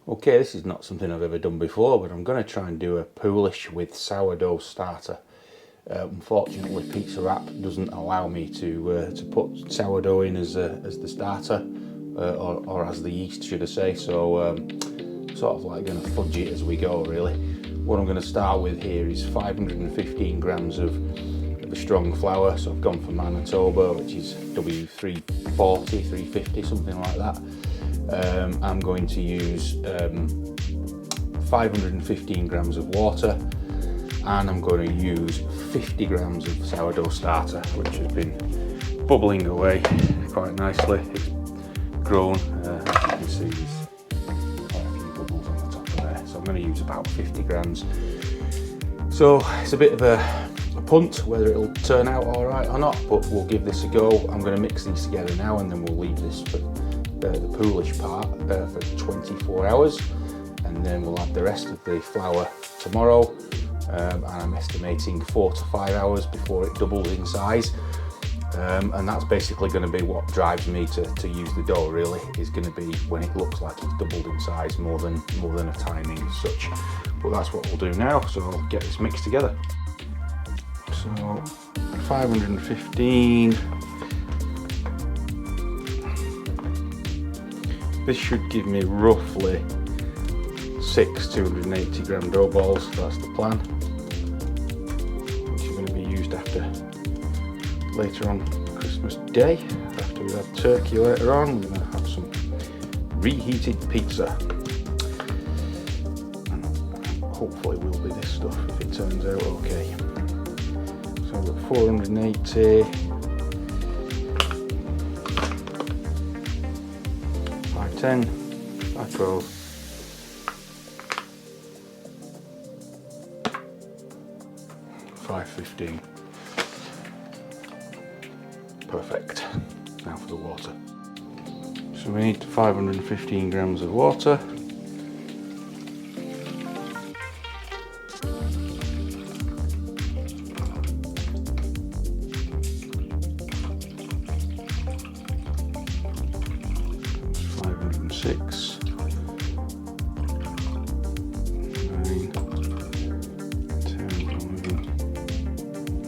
Okay, this is not something I've ever done before, but I'm going to try and do a Poolish with sourdough starter. Unfortunately, Pizza Wrap doesn't allow me to put sourdough in as the starter, or as the yeast, should I say. So sort of like going to fudge it as we go, really. What I'm going to start with here is 515 grams of a strong flour. So I've gone for Manitoba, which is W340, 350, something like that. I'm going to use 515 grams of water, and I'm going to use 50 grams of sourdough starter, which has been bubbling away quite nicely. It's grown, as you can see, there's quite a few bubbles on the top of there. So I'm going to use about 50 grams. So it's a bit of a punt whether it'll turn out all right or not, but we'll give this a go. I'm going to mix these together now, and then we'll leave this for the Poolish part for 24 hours, and then we'll add the rest of the flour tomorrow, and I'm estimating 4 to 5 hours before it doubles in size, and that's basically going to be what drives me to use the dough, really, is going to be when it looks like it's doubled in size more than a timing as such. But that's what we'll do now, so I'll get this mixed together. So 515. This should give me roughly 6 280 gram dough balls. That's the plan, which is going to be used later on Christmas Day, after we've had turkey later on. We're going to have some reheated pizza, and hopefully will be this stuff if it turns out okay. So I've got 480, 510, 512, 515. Perfect. Now for the water. So we need 515 grams of water. Six, 9, 10,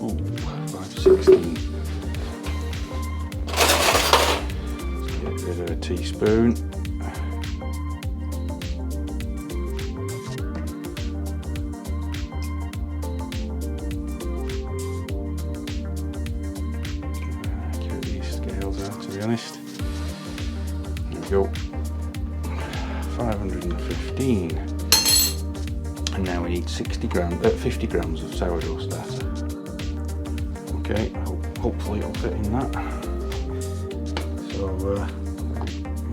11, 516. Let's get rid of a teaspoon. Accurate these scales are, to be honest. There we go. 515, and now we need 50 grams of sourdough starter. Okay, hopefully it'll fit in that. So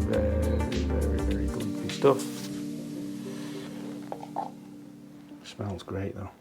very gloopy stuff. Smells great though.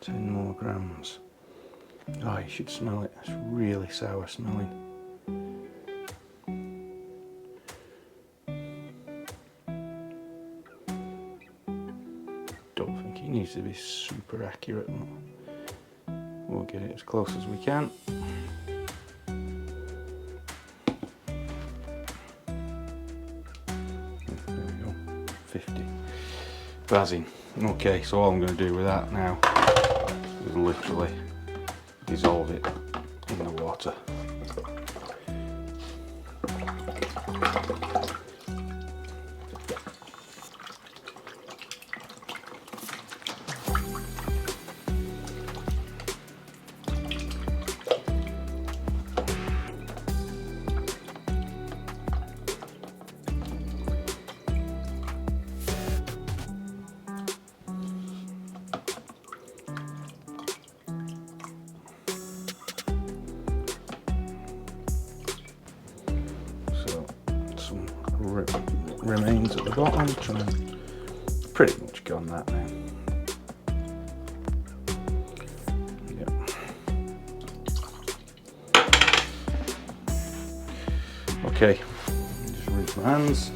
More grams. Oh, you should smell it. It's really sour smelling. Don't think it needs to be super accurate. We'll get it as close as we can. There we go. 50. Buzzing. Okay, so all I'm going to do with that now is literally dissolve it in the water. Remains at the bottom, trying pretty much gone that now. Yep. Okay, just rinse my hands.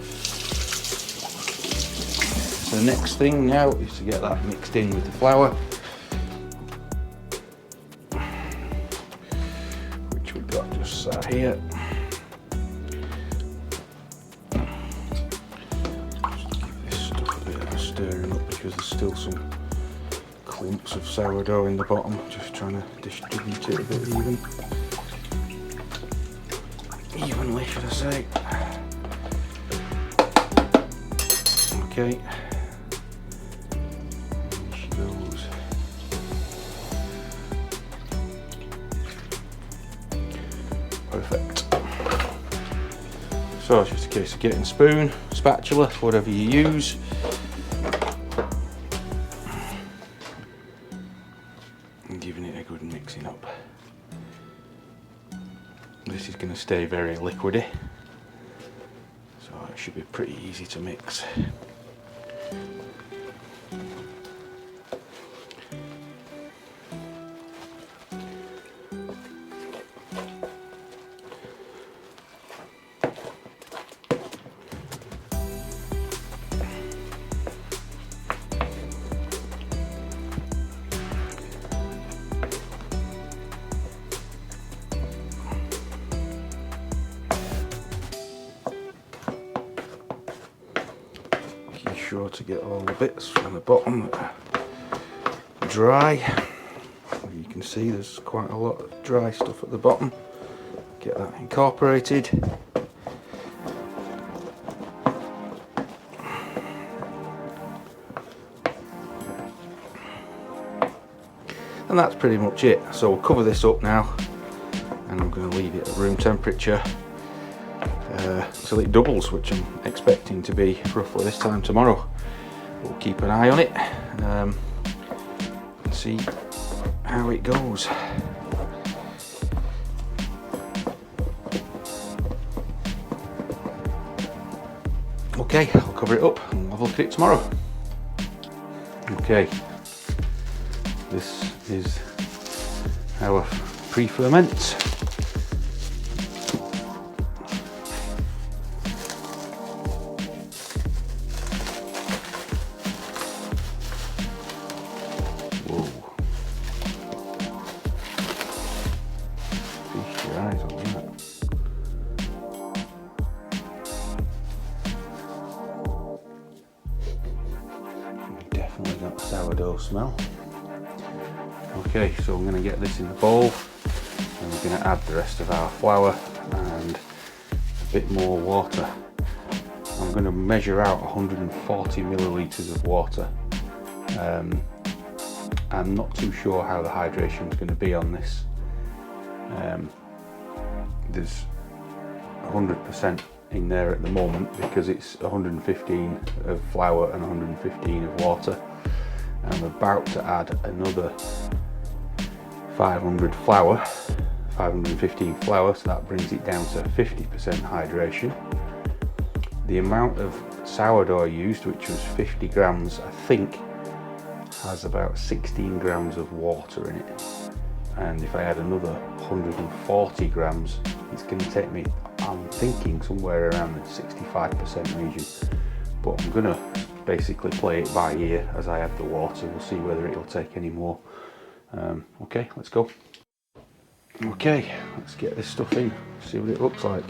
So the next thing now is to get that mixed in with the flour, which we've got just sat here. Just give this stuff a bit of a stirring up because there's still some clumps of sourdough in the bottom. Just trying to distribute it a bit evenly, should I say. Okay. Perfect. So it's just a case of getting a spoon, spatula, whatever you use. And giving it a good mixing up. This is going to stay very liquidy, so it should be pretty easy to mix. Sure to get all the bits from the bottom dry. You can see there's quite a lot of dry stuff at the bottom. Get that incorporated. And that's pretty much it. So we'll cover this up now, and I'm going to leave it at room temperature until it doubles, which I'm expecting to be roughly this time tomorrow. We'll keep an eye on it and see how it goes. Okay, I'll cover it up and we'll have a look at it tomorrow. Okay, this is our pre-ferment. Definitely got the sourdough smell. Okay, so I'm going to get this in the bowl and we're going to add the rest of our flour and a bit more water. I'm going to measure out 140 millilitres of water. I'm not too sure how the hydration is going to be on this. There's 100% in there at the moment because it's 115 of flour and 115 of water. I'm about to add another 515 flour, so that brings it down to 50% hydration. The amount of sourdough used, which was 50 grams, I think has about 16 grams of water in it. And if I add another 140 grams, it's going to take me, I'm thinking, somewhere around the 65% region. But I'm going to basically play it by ear as I add the water. We'll see whether it'll take any more. Okay, let's go. Okay, let's get this stuff in, see what it looks like.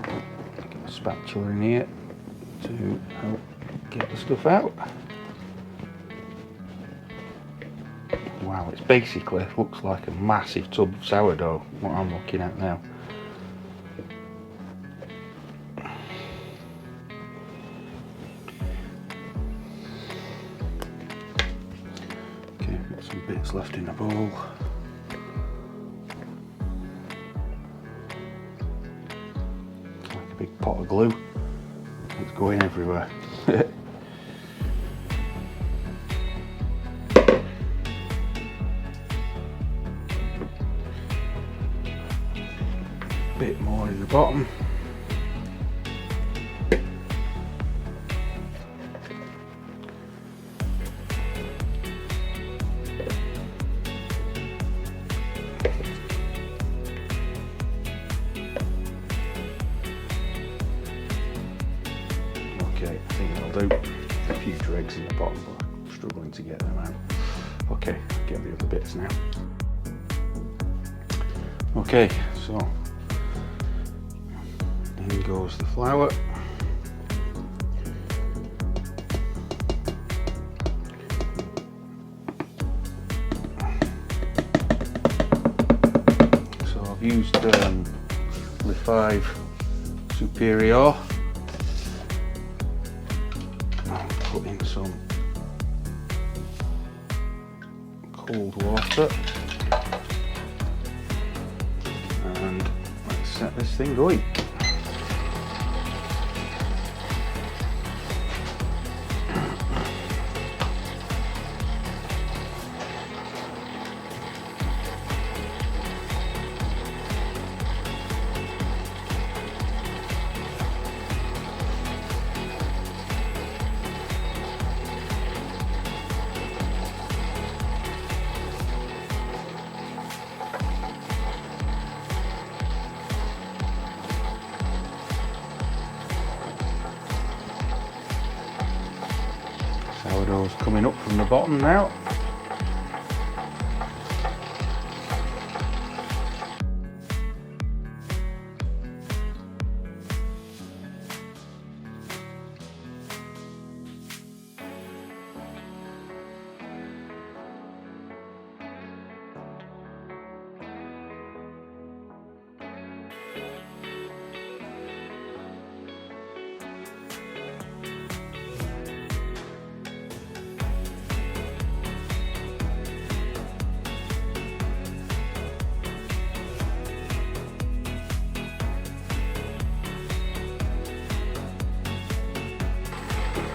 Get a spatula in here to help get the stuff out. Wow, it's basically looks like a massive tub of sourdough, what I'm looking at now. Okay, got some bits left in the bowl. It's like a big pot of glue. It's going everywhere. Bit more in the bottom. Okay, I think that'll do. A few dregs in the bottom, but I'm struggling to get them out. Okay, get the other bits now. Okay, so in goes the flour. So I've used the 5 Superior. I'll put in some cold water and let's set this thing going. Sourdough's coming up from the bottom now.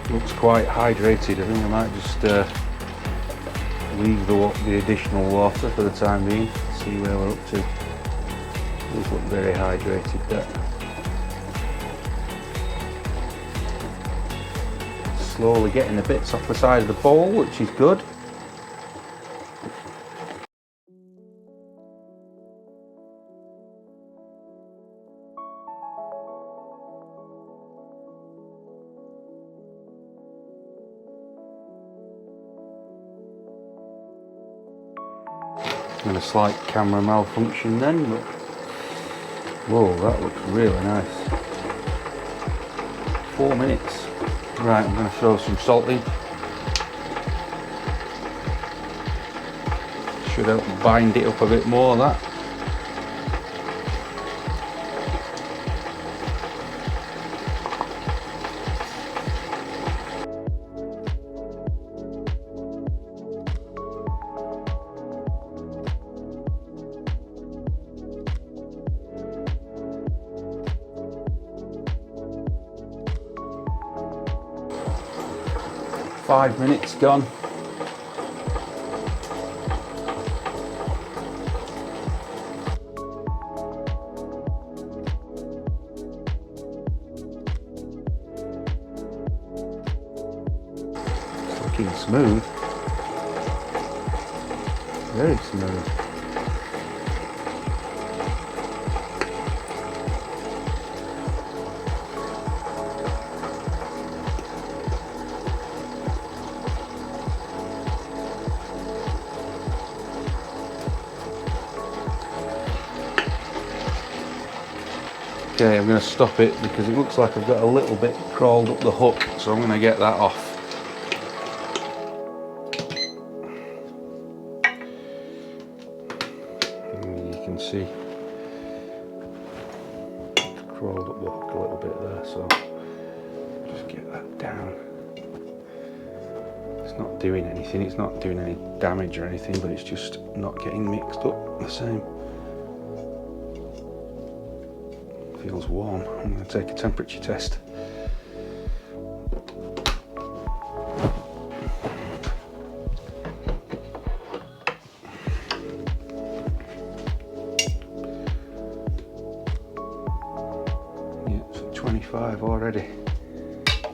Looks quite hydrated. I think I might just leave the additional water for the time being, see where we're up to. Does look very hydrated there. Slowly getting the bits off the side of the bowl, which is good. And a slight camera malfunction then, but whoa, that looks really nice. 4 minutes. Right, I'm going to throw some salt in. Should help bind it up a bit more, that. Five minutes gone. It's looking smooth. Very smooth. Okay, I'm going to stop it because it looks like I've got a little bit crawled up the hook, so I'm going to get that off. And you can see it's crawled up the hook a little bit there, so just get that down. It's not doing anything, it's not doing any damage or anything, but it's just not getting mixed up the same. Feels warm. I'm going to take a temperature test. Yeah, it's at 25 already.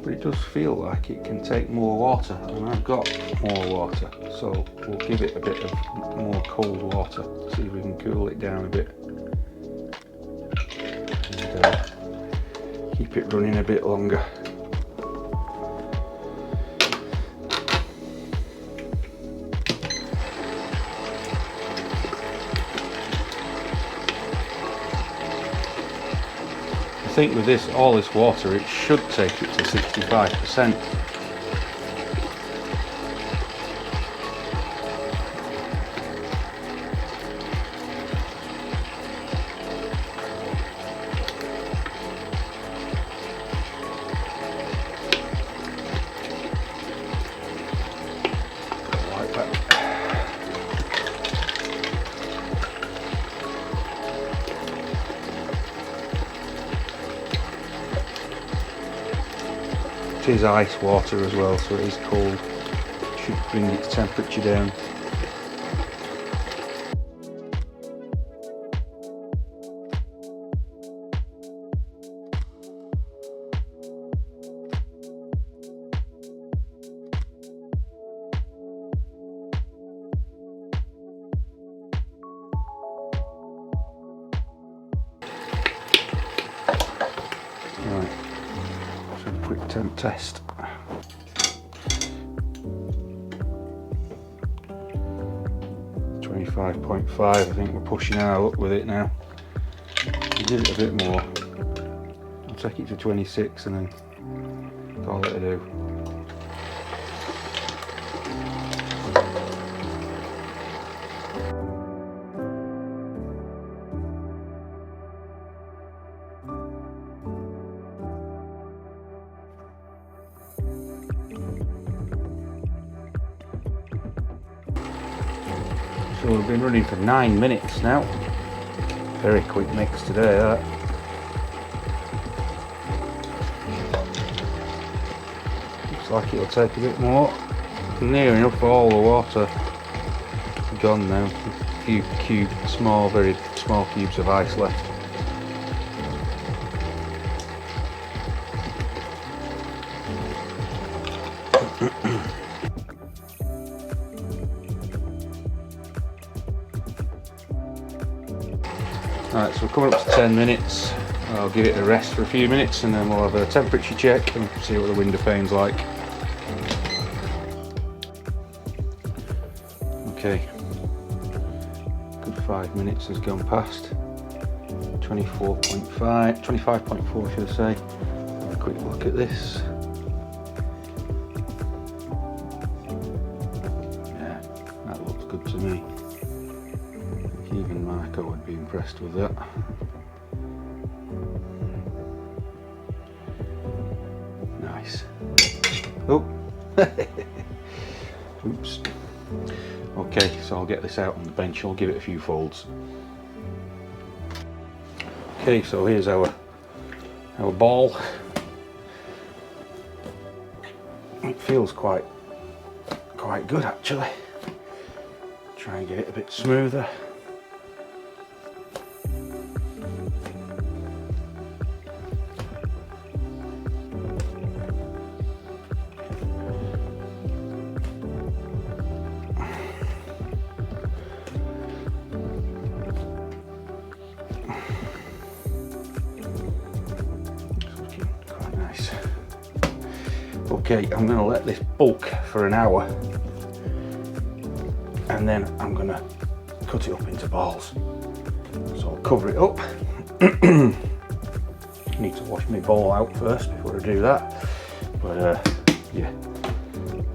But it does feel like it can take more water, and I've got more water, so we'll give it a bit of more cold water, see if we can cool it down a bit. Keep it running a bit longer. think with this, all this water, it should take it to 65%. Like that. It is ice water as well, so it is cold. It should bring its temperature down. Right, so a quick temp test. 25.5, I think we're pushing our luck with it now. We'll give it a bit more. I'll take it to 26 and then call it a do. So we've been running for 9 minutes now. Very quick mix today, that. Looks like it'll take a bit more. Near enough all the water gone now. A few very small cubes of ice left. Right, so we're coming up to 10 minutes. I'll give it a rest for a few minutes and then we'll have a temperature check and see what the window pane's like. Okay, good 5 minutes has gone past. 25.4 should I say. Have a quick look at this. Yeah, that looks good to me. Even Marco would be impressed with that. Nice. Oh, oops. Okay, so I'll get this out on the bench. I'll give it a few folds. Okay, so here's our ball. It feels quite good actually. Try and get it a bit smoother. Okay, I'm going to let this bulk for an hour and then I'm going to cut it up into balls. So I'll cover it up. Need to wash my bowl out first before I do that, but yeah,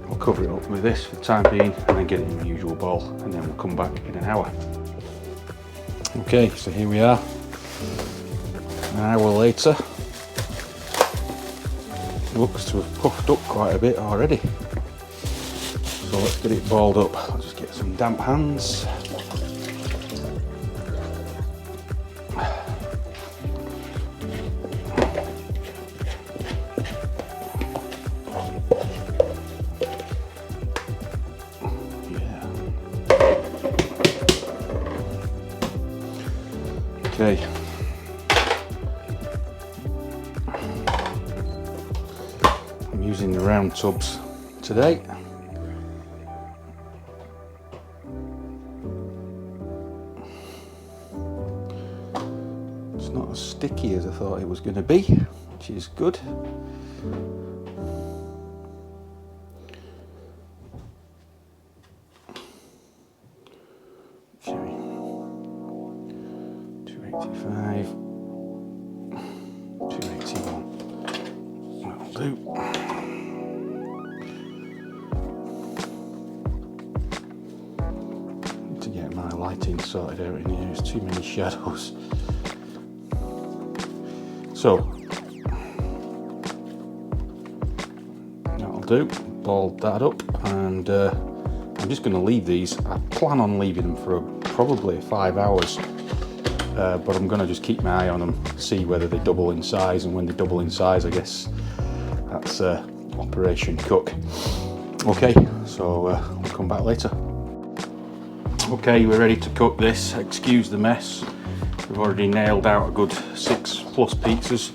I'll cover it up with this for the time being and then get it in the usual bowl and then we'll come back in an hour. Okay, so here we are, an hour later. Looks to have puffed up quite a bit already. So let's get it balled up. I'll just get some damp hands. Yeah. Okay. Using the round tubs today. It's not as sticky as I thought it was going to be, which is good. Shall we? 285, To get my lighting sorted out in here, there's too many shadows. So that'll do. Balled that up, and I'm just going to leave these. I plan on leaving them for probably 5 hours, but I'm going to just keep my eye on them, see whether they double in size, and when they double in size, I guess that's Operation Cook. Okay, so I'll come back later. Okay, we're ready to cook this. Excuse the mess. We've already nailed out a good 6+ pizzas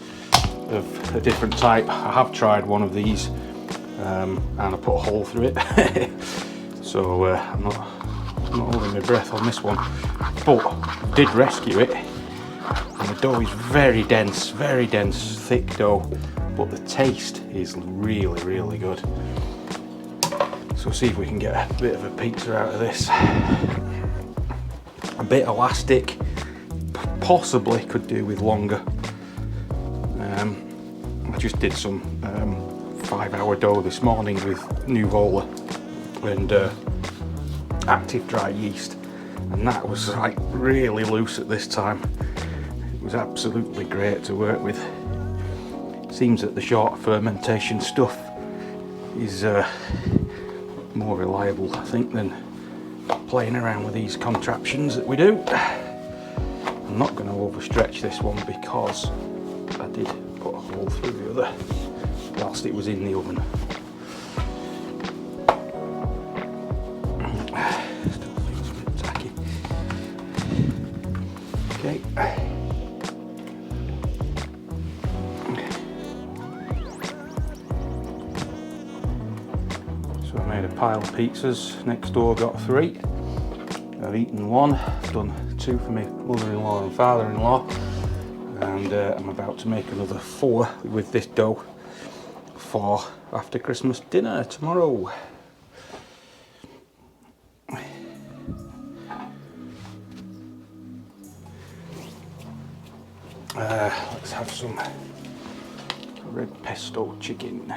of a different type. I have tried one of these and I put a hole through it. So I'm not holding my breath on this one, but did rescue it. And the dough is very dense, thick dough, but the taste is really, really good. So see if we can get a bit of a pizza out of this. A bit elastic, possibly could do with longer. I just did some 5-hour dough this morning with Nuvola and active dry yeast, and that was like really loose at this time. It was absolutely great to work with. Seems that the short fermentation stuff is more reliable, I think, than playing around with these contraptions that we do. I'm not going to overstretch this one because I did put a hole through the other whilst it was in the oven. Still feels a bit tacky. Okay. So I made a pile of pizzas. Next door got 3. I've eaten 1. I've done 2 for my mother-in-law and father-in-law, and I'm about to make another 4 with this dough for after Christmas dinner tomorrow. Let's have some red pesto chicken.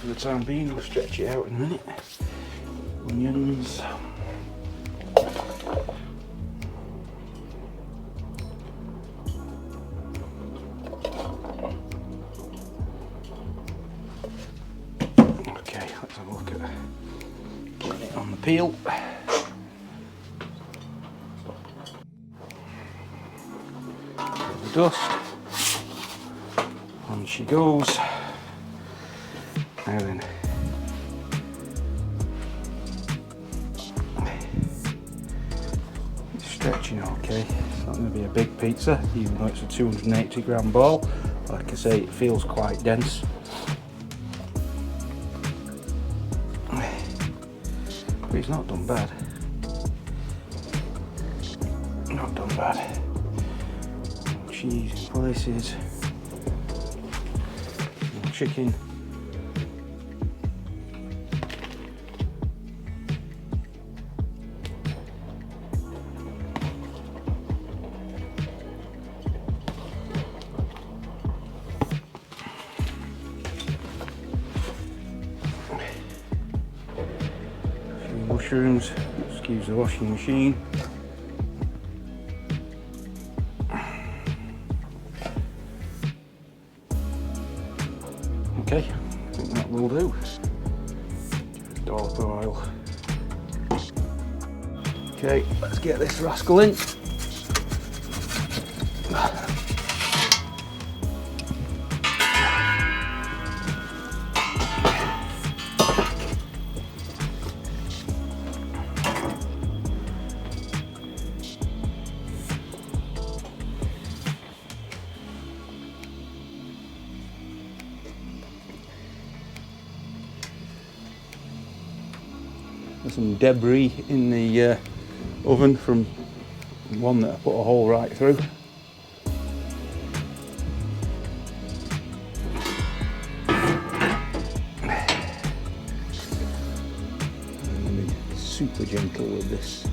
For the time being, we'll stretch it out in a minute. Onions. Okay, let's have a look at getting it on the peel. The dust. On she goes. Now then, it's stretching okay. It's not going to be a big pizza, even though it's a 280-gram ball. Like I say, it feels quite dense. But it's not done bad. Not done bad. Cheese in places. Chicken. Mushrooms, excuse the washing machine. Okay, I think that will do. Dollop of oil. Okay, let's get this rascal in. There's some debris in the oven from one that I put a hole right through. super gentle with this.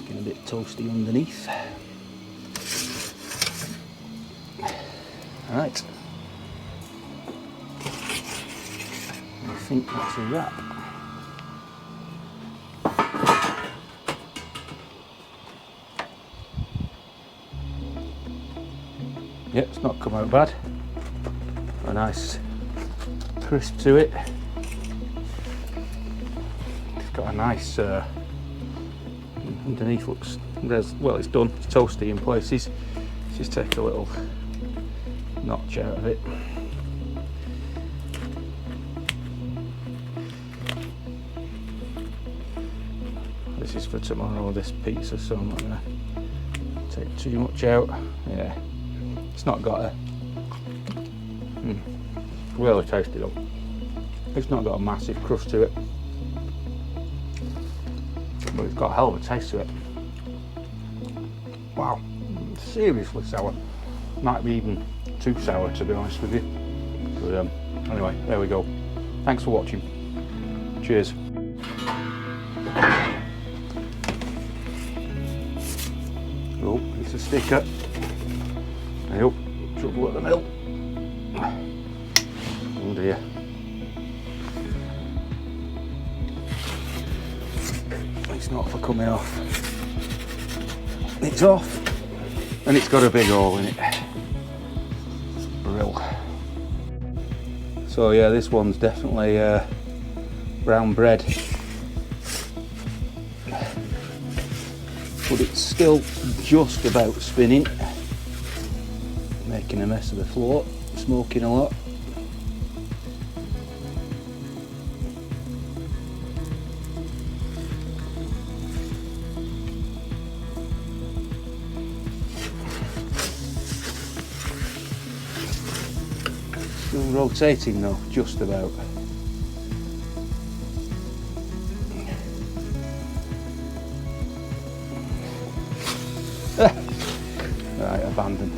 Getting a bit toasty underneath. Right. I think that's a wrap. Yeah, it's not come out bad. A nice crisp to it. It's got a nice underneath looks well. It's done. It's toasty in places. Just take a little notch out of it. This is for tomorrow, this pizza, so I'm not going to take too much out. Yeah, it's not got a really tasty though. It's not got a massive crust to it, but it's got a hell of a taste to it. Wow, seriously sour. Might be even too sour, to be honest with you. But anyway, there we go. Thanks for watching. Cheers. Oh, it's a sticker. Yep, trouble at the mill. Oh dear. It's not for coming off. It's off, and it's got a big hole in it. Brill. So yeah, this one's definitely brown bread, but it's still just about spinning, making a mess of the floor, smoking a lot. Still rotating though, just about. Right, abandon.